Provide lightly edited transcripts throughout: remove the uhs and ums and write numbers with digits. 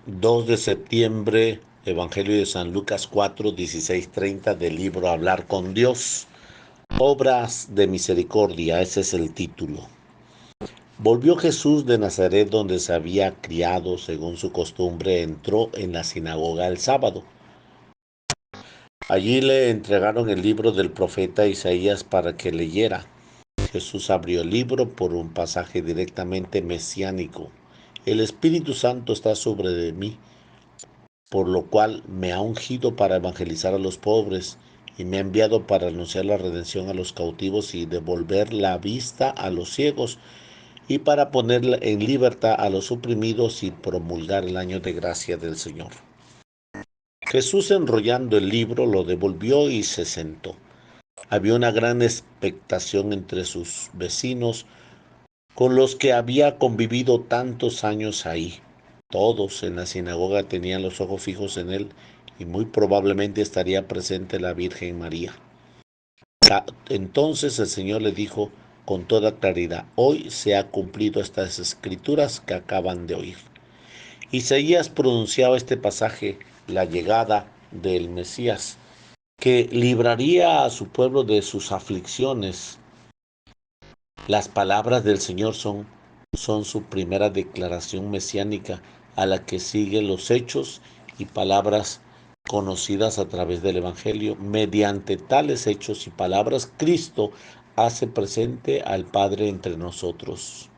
2 de septiembre, Evangelio de San Lucas 4, 16, 30 del libro Hablar con Dios. Obras de misericordia, ese es el título. Volvió Jesús de Nazaret, donde se había criado, según su costumbre, entró en la sinagoga el sábado. Allí le entregaron el libro del profeta Isaías para que leyera. Jesús abrió el libro por un pasaje directamente mesiánico. El Espíritu Santo está sobre de mí, por lo cual me ha ungido para evangelizar a los pobres y me ha enviado para anunciar la redención a los cautivos y devolver la vista a los ciegos y para poner en libertad a los oprimidos y promulgar el año de gracia del Señor. Jesús, enrollando el libro, lo devolvió y se sentó. Había una gran expectación entre sus vecinos, con los que había convivido tantos años ahí. Todos en la sinagoga tenían los ojos fijos en él y muy probablemente estaría presente la Virgen María. Entonces el Señor le dijo con toda claridad: hoy se ha cumplido estas escrituras que acaban de oír. Isaías pronunciaba este pasaje, la llegada del Mesías, que libraría a su pueblo de sus aflicciones. Las palabras del Señor son su primera declaración mesiánica, a la que siguen los hechos y palabras conocidas a través del Evangelio. Mediante tales hechos y palabras, Cristo hace presente al Padre entre nosotros.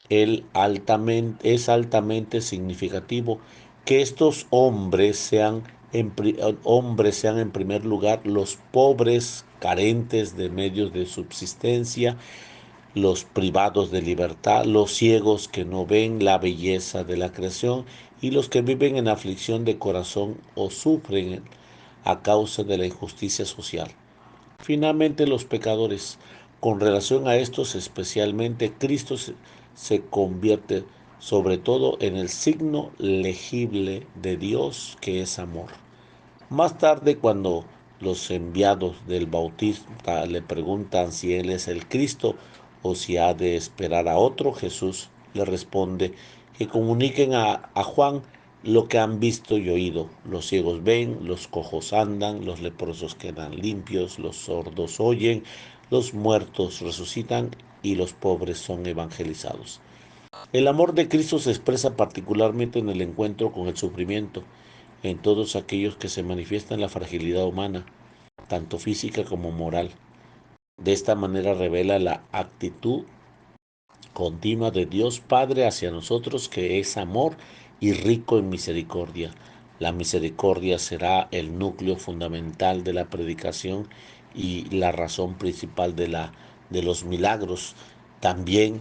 Es altamente significativo que estos hombres sean en primer lugar los pobres, carentes de medios de subsistencia, los privados de libertad, los ciegos que no ven la belleza de la creación y los que viven en aflicción de corazón o sufren a causa de la injusticia social. Finalmente, los pecadores. Con relación a estos especialmente, Cristo se convierte sobre todo en el signo legible de Dios, que es amor. Más tarde, cuando los enviados del Bautista le preguntan si él es el Cristo o si ha de esperar a otro, Jesús le responde que comuniquen a Juan lo que han visto y oído. Los ciegos ven, los cojos andan, los leprosos quedan limpios, los sordos oyen, los muertos resucitan y los pobres son evangelizados. El amor de Cristo se expresa particularmente en el encuentro con el sufrimiento, en todos aquellos que se manifiestan la fragilidad humana, tanto física como moral. De esta manera revela la actitud continua de Dios Padre hacia nosotros, que es amor y rico en misericordia. La misericordia será el núcleo fundamental de la predicación y la razón principal de los milagros. También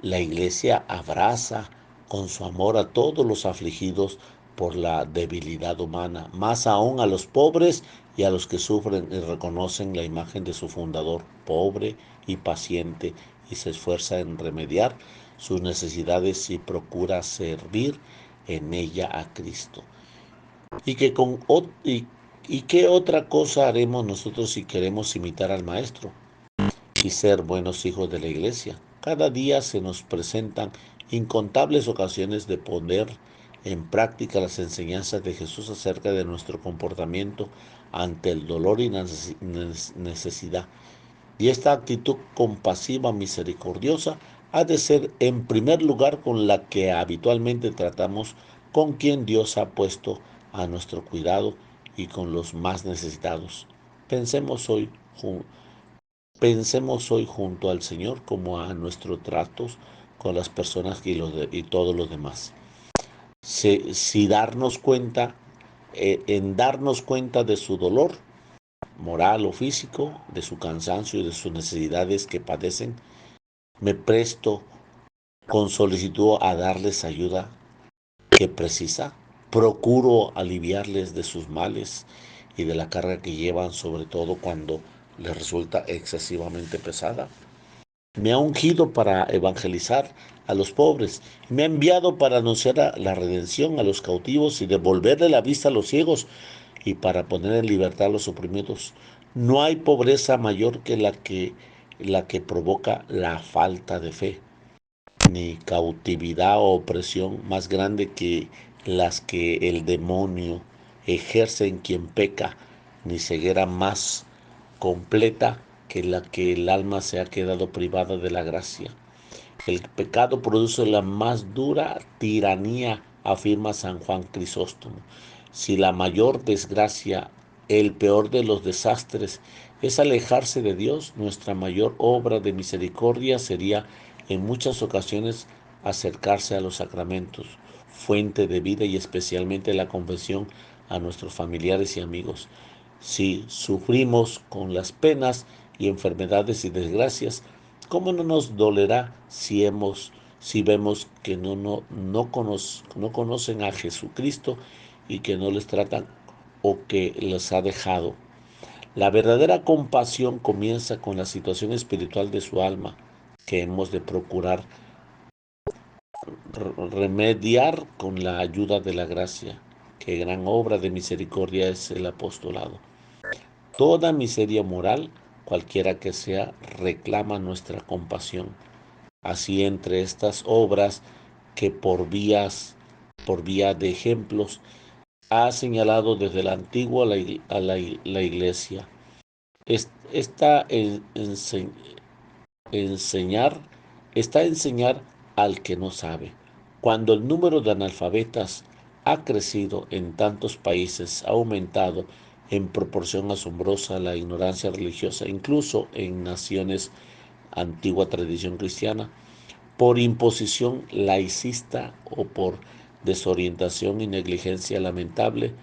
la Iglesia abraza con su amor a todos los afligidos por la debilidad humana, más aún a los pobres y a los que sufren y reconocen la imagen de su fundador, pobre y paciente, y se esfuerza en remediar sus necesidades y procura servir en ella a Cristo. Y que y qué otra cosa haremos nosotros si queremos imitar al Maestro y ser buenos hijos de la Iglesia. Cada día se nos presentan incontables ocasiones de poner en práctica las enseñanzas de Jesús acerca de nuestro comportamiento ante el dolor y necesidad. Y esta actitud compasiva, misericordiosa, ha de ser en primer lugar con la que habitualmente tratamos con quien Dios ha puesto a nuestro cuidado y con los más necesitados. Pensemos hoy, pensemos hoy junto al Señor como a nuestros tratos con las personas y todos los demás. Si darnos cuenta, en darnos cuenta de su dolor moral o físico, de su cansancio y de sus necesidades que padecen, me presto con solicitud a darles ayuda que precisa. Procuro aliviarles de sus males y de la carga que llevan, sobre todo cuando les resulta excesivamente pesada. Me ha ungido para evangelizar a los pobres, me ha enviado para anunciar la redención a los cautivos y devolverle la vista a los ciegos y para poner en libertad a los oprimidos. No hay pobreza mayor que la que provoca la falta de fe, ni cautividad o opresión más grande que las que el demonio ejerce en quien peca, ni ceguera más completa que la que el alma se ha quedado privada de la gracia. El pecado produce la más dura tiranía, afirma San Juan Crisóstomo. Si la mayor desgracia, el peor de los desastres, es alejarse de Dios, nuestra mayor obra de misericordia sería en muchas ocasiones acercarse a los sacramentos, fuente de vida y especialmente la confesión a nuestros familiares y amigos. Si sufrimos con las penas y enfermedades y desgracias, ¿cómo no nos dolerá si vemos que no conocen a Jesucristo y que no les tratan o que les ha dejado? La verdadera compasión comienza con la situación espiritual de su alma, que hemos de procurar remediar con la ayuda de la gracia. Qué gran obra de misericordia es el apostolado. Toda miseria moral, cualquiera que sea, reclama nuestra compasión. Así entre estas obras que por vía de ejemplos, ha señalado desde la antigua la iglesia. Esta enseñar, está enseñar al que no sabe. Cuando el número de analfabetas ha crecido en tantos países, ha aumentado en proporción asombrosa la ignorancia religiosa, incluso en naciones antigua tradición cristiana, por imposición laicista o por desorientación y negligencia lamentable,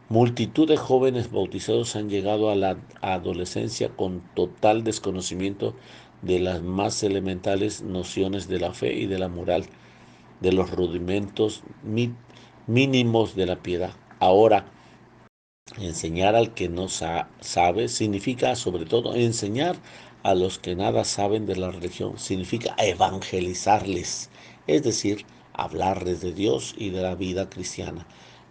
multitud de jóvenes bautizados han llegado a la adolescencia con total desconocimiento de las más elementales nociones de la fe y de la moral, de los rudimentos mínimos de la piedad. Ahora, enseñar al que no sabe significa sobre todo enseñar a los que nada saben de la religión, significa evangelizarles, es decir, hablarles de Dios y de la vida cristiana.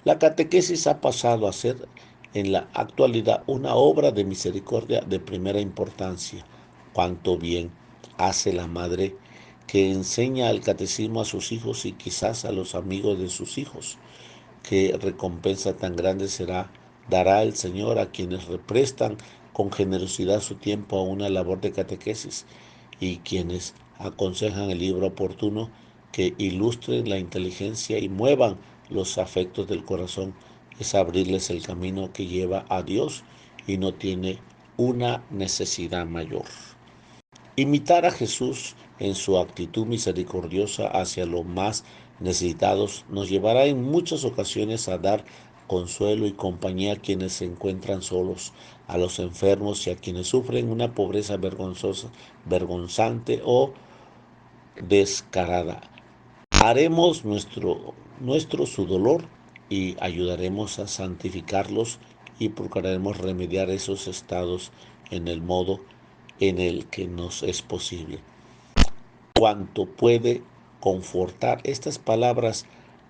La catequesis ha pasado a ser en la actualidad una obra de misericordia de primera importancia. Cuánto bien hace la madre que enseña el catecismo a sus hijos y quizás a los amigos de sus hijos. Qué recompensa tan grande dará el Señor a quienes represtan con generosidad su tiempo a una labor de catequesis y quienes aconsejan el libro oportuno que ilustren la inteligencia y muevan los afectos del corazón. Es abrirles el camino que lleva a Dios y no tiene una necesidad mayor. Imitar a Jesús en su actitud misericordiosa hacia los más necesitados nos llevará en muchas ocasiones a dar consuelo y compañía a quienes se encuentran solos, a los enfermos y a quienes sufren una pobreza vergonzante o descarada. Haremos nuestro su dolor y ayudaremos a santificarlos y procuraremos remediar esos estados en el modo en el que nos es posible. Cuanto puede confortar estas palabras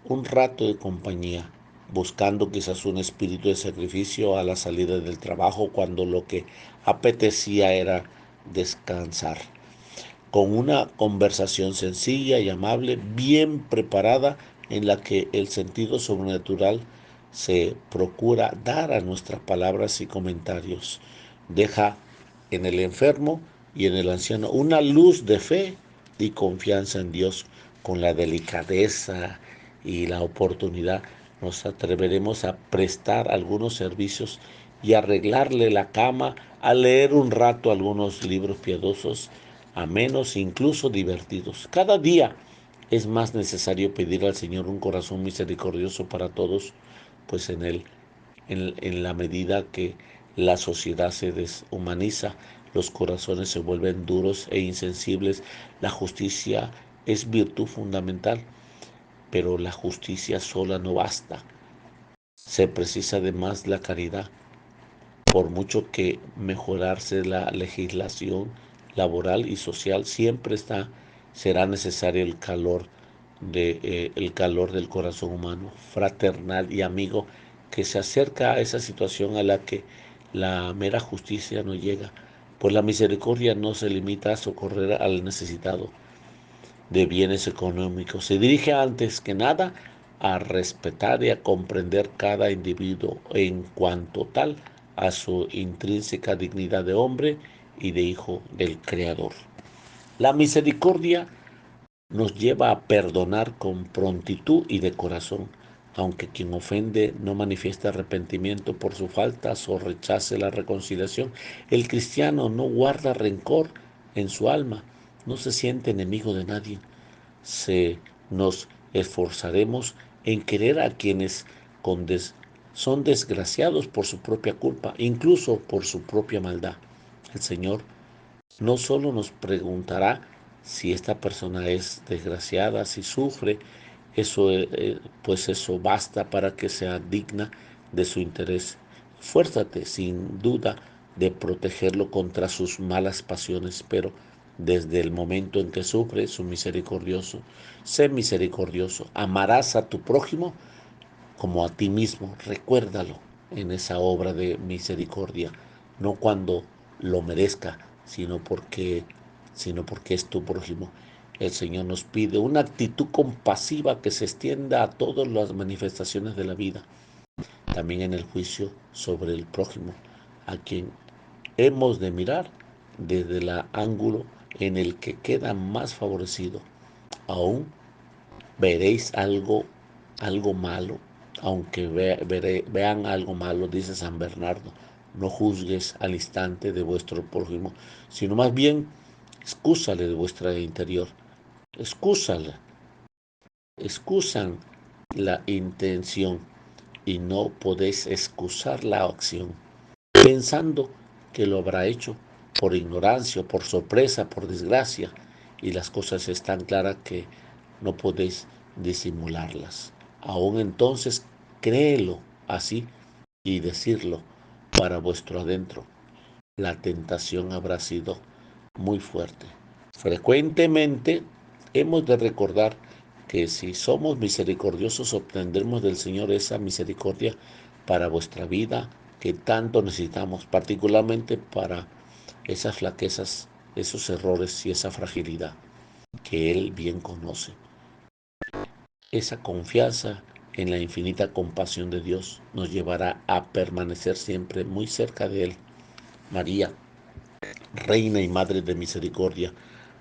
un rato de compañía, buscando quizás un espíritu de sacrificio a la salida del trabajo cuando lo que apetecía era descansar, con una conversación sencilla y amable, bien preparada, en la que el sentido sobrenatural se procura dar a nuestras palabras y comentarios. Deja en el enfermo y en el anciano una luz de fe y confianza en Dios. Con la delicadeza y la oportunidad nos atreveremos a prestar algunos servicios y arreglarle la cama, a leer un rato algunos libros piadosos, amenos, incluso divertidos. Cada día es más necesario pedir al Señor un corazón misericordioso para todos, pues en la medida que la sociedad se deshumaniza, los corazones se vuelven duros e insensibles. La justicia es virtud fundamental, pero la justicia sola no basta. Se precisa además la caridad. Por mucho que mejorarse la legislación laboral y social, será necesario el calor del corazón humano, fraternal y amigo, que se acerca a esa situación a la que la mera justicia no llega, pues la misericordia no se limita a socorrer al necesitado de bienes económicos, se dirige antes que nada a respetar y a comprender cada individuo en cuanto tal a su intrínseca dignidad de hombre y de hijo del Creador. La misericordia nos lleva a perdonar con prontitud y de corazón, aunque quien ofende no manifieste arrepentimiento por sus faltas o rechace la reconciliación. El cristiano no guarda rencor en su alma, no se siente enemigo de nadie. Nos esforzaremos en querer a quienes son desgraciados por su propia culpa, incluso por su propia maldad. El Señor no solo nos preguntará si esta persona es desgraciada, si sufre, pues eso basta para que sea digna de su interés. Fuérzate sin duda de protegerlo contra sus malas pasiones, pero desde el momento en que sufre, su misericordioso, sé misericordioso. Amarás a tu prójimo como a ti mismo. Recuérdalo en esa obra de misericordia, no cuando lo merezca, sino porque es tu prójimo. El Señor nos pide una actitud compasiva que se extienda a todas las manifestaciones de la vida, también en el juicio sobre el prójimo, a quien hemos de mirar desde el ángulo en el que queda más favorecido. Aún veréis algo malo, aunque vean algo malo, dice San Bernardo, no juzgues al instante de vuestro prójimo, sino más bien excúsale de vuestra interior, excúsala, excusan la intención y no podéis excusar la acción, pensando que lo habrá hecho por ignorancia, por sorpresa, por desgracia, y las cosas están claras que no podéis disimularlas. Aún entonces, créelo así y decirlo para vuestro adentro. La tentación habrá sido muy fuerte. Frecuentemente hemos de recordar que si somos misericordiosos obtendremos del Señor esa misericordia para vuestra vida que tanto necesitamos, particularmente para esas flaquezas, esos errores y esa fragilidad que Él bien conoce. Esa confianza en la infinita compasión de Dios nos llevará a permanecer siempre muy cerca de Él. María, Reina y Madre de Misericordia,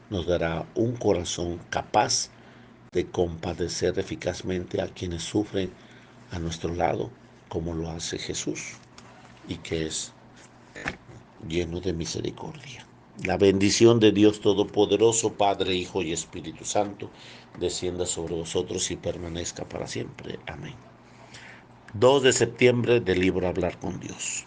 nos dará un corazón capaz de compadecer eficazmente a quienes sufren a nuestro lado, como lo hace Jesús, y que es lleno de misericordia. La bendición de Dios Todopoderoso, Padre, Hijo y Espíritu Santo, descienda sobre vosotros y permanezca para siempre. Amén. 2 de septiembre del libro Hablar con Dios.